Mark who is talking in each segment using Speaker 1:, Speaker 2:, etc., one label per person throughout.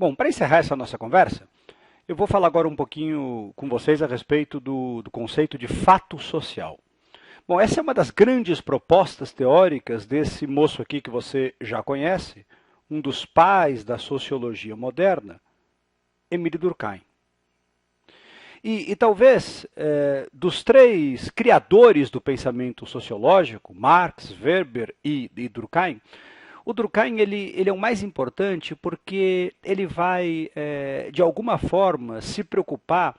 Speaker 1: Bom, para encerrar essa nossa conversa, eu vou falar agora um pouquinho com vocês a respeito do conceito de fato social. Bom, essa é uma das grandes propostas teóricas desse moço aqui que você já conhece, um dos pais da sociologia moderna, Émile Durkheim. E talvez, dos três criadores do pensamento sociológico, Marx, Weber e Durkheim, o Durkheim ele é o mais importante porque ele vai, de alguma forma, se preocupar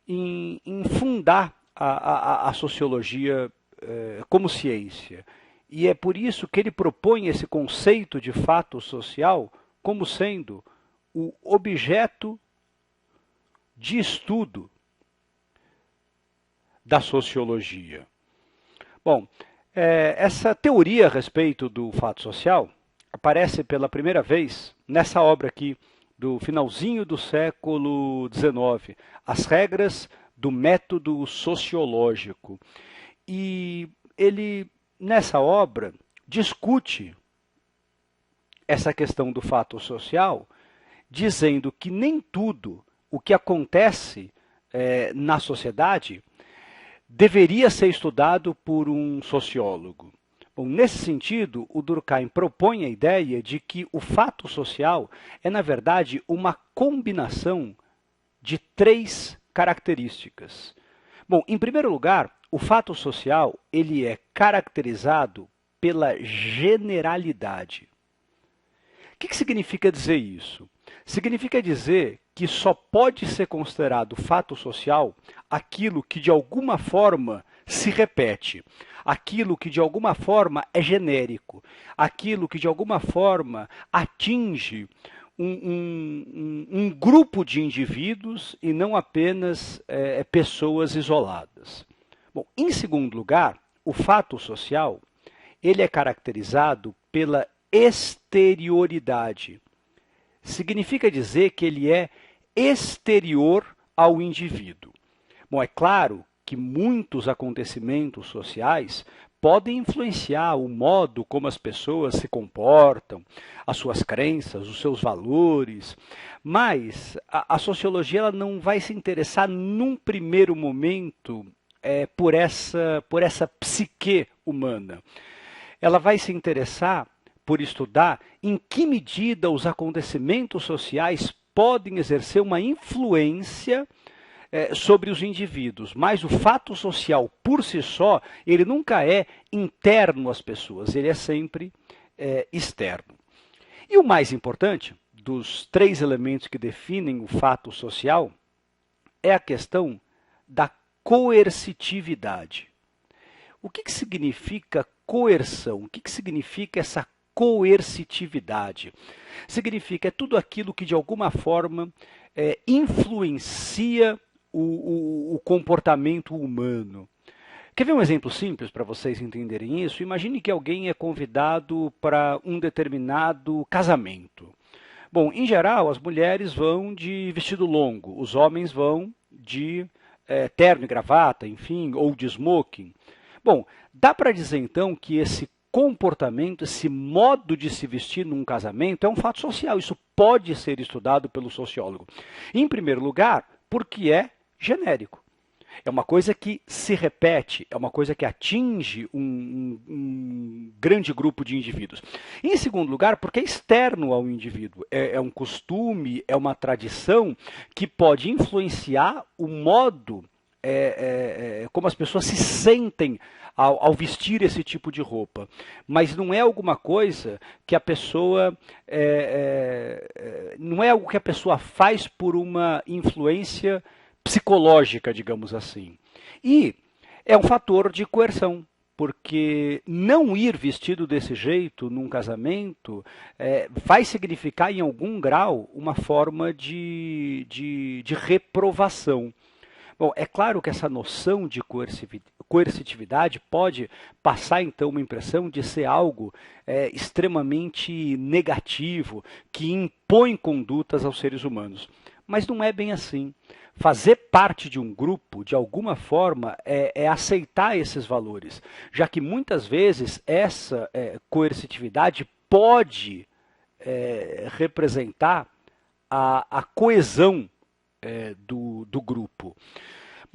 Speaker 1: em fundar a sociologia como ciência. E é por isso que ele propõe esse conceito de fato social como sendo o objeto de estudo da sociologia. Bom, essa teoria a respeito do fato social aparece pela primeira vez nessa obra aqui, do finalzinho do século XIX, As Regras do Método Sociológico. E ele, nessa obra, discute essa questão do fato social, dizendo que nem tudo o que acontece na sociedade deveria ser estudado por um sociólogo. Bom, nesse sentido, o Durkheim propõe a ideia de que o fato social é, na verdade, uma combinação de três características. Bom, em primeiro lugar, o fato social ele é caracterizado pela generalidade. O que significa dizer isso? Significa dizer que só pode ser considerado fato social aquilo que de alguma forma se repete, aquilo que de alguma forma é genérico, aquilo que de alguma forma atinge um grupo de indivíduos e não apenas pessoas isoladas. Bom, em segundo lugar, o fato social ele é caracterizado pela exterioridade. Significa dizer que ele é exterior ao indivíduo. Bom, é claro que muitos acontecimentos sociais podem influenciar o modo como as pessoas se comportam, as suas crenças, os seus valores, mas a sociologia ela não vai se interessar num primeiro momento por essa psique humana. Ela vai se interessar por estudar em que medida os acontecimentos sociais podem exercer uma influência sobre os indivíduos, mas o fato social por si só, ele nunca é interno às pessoas, ele é sempre externo. E o mais importante dos três elementos que definem o fato social é a questão da coercitividade. O que significa coerção? O que significa essa coercitividade? Significa tudo aquilo que de alguma forma influencia o comportamento humano. Quer ver um exemplo simples para vocês entenderem isso? Imagine que alguém é convidado para um determinado casamento. Bom, em geral, as mulheres vão de vestido longo, os homens vão de terno e gravata, enfim, ou de smoking. Bom, dá para dizer então que esse comportamento, esse modo de se vestir num casamento é um fato social. Isso pode ser estudado pelo sociólogo. Em primeiro lugar, porque é genérico. É uma coisa que se repete, é uma coisa que atinge um grande grupo de indivíduos. Em segundo lugar, porque é externo ao indivíduo. É um costume, é uma tradição que pode influenciar o modo como as pessoas se sentem ao vestir esse tipo de roupa. Mas não é alguma coisa que a pessoa... não é algo que a pessoa faz por uma influência psicológica, digamos assim. E é um fator de coerção, porque não ir vestido desse jeito num casamento vai significar, em algum grau, uma forma de reprovação. Bom, é claro que essa noção de coercitividade pode passar, então, uma impressão de ser algo extremamente negativo, que impõe condutas aos seres humanos. Mas não é bem assim. Fazer parte de um grupo, de alguma forma, é aceitar esses valores, já que muitas vezes essa coercitividade pode representar a coesão do grupo.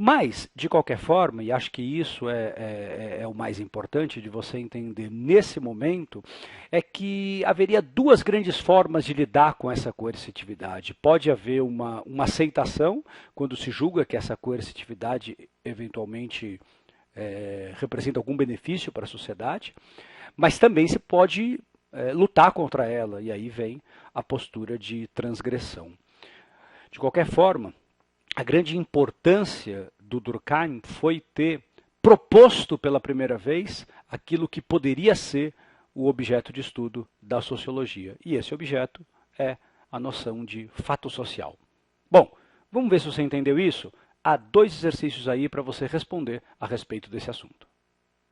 Speaker 1: Mas, de qualquer forma, e acho que isso é o mais importante de você entender nesse momento, é que haveria duas grandes formas de lidar com essa coercitividade. Pode haver uma aceitação, quando se julga que essa coercitividade eventualmente representa algum benefício para a sociedade, mas também se pode lutar contra ela, e aí vem a postura de transgressão. De qualquer forma, a grande importância do Durkheim foi ter proposto pela primeira vez aquilo que poderia ser o objeto de estudo da sociologia. E esse objeto é a noção de fato social. Bom, vamos ver se você entendeu isso? Há 2 exercícios aí para você responder a respeito desse assunto.